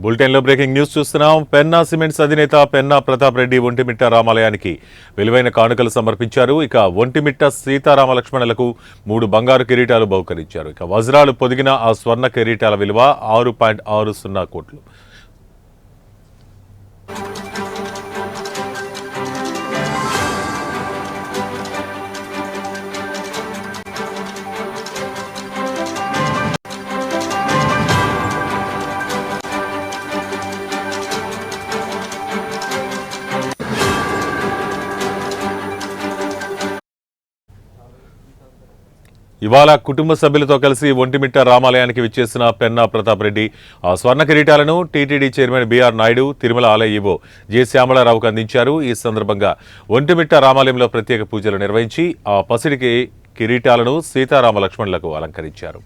బులెటిన్లో breaking news చూస్తున్నాం. Penna cements అధినేత పెన్నా ప్రతాప్ రెడ్డి ఒంటిమిట్ట రామాలయానికి విలువైన కానుకలు సమర్పించారు. ఇక ఒంటిమిట్ట సీతారామ లక్ష్మణులకు 3 బంగారు కిరీటాలు బహుకరించారు. ఇక వజ్రాలు పొదిగిన ఆ స్వర్ణ కిరీటాల విలువ 6.60 కోట్లు. ఇవాళ కుటుంబ సభ్యులతో కలిసి ఒంటిమిట్ట రామాలయానికి విచ్చేసిన పెన్నా ప్రతాప్ రెడ్డి ఆ స్వర్ణ కిరీటాలను TTD chairman BR Naidu, Tirumala ఆలయ ఈవో జె శ్యామలారావుకు అందించారు. ఈ సందర్భంగా ఒంటిమిట్ట రామాలయంలో ప్రత్యేక పూజలు నిర్వహించి ఆ పసిడికి కిరీటాలను సీతారామ లక్ష్మణులకు అలంకరించారు.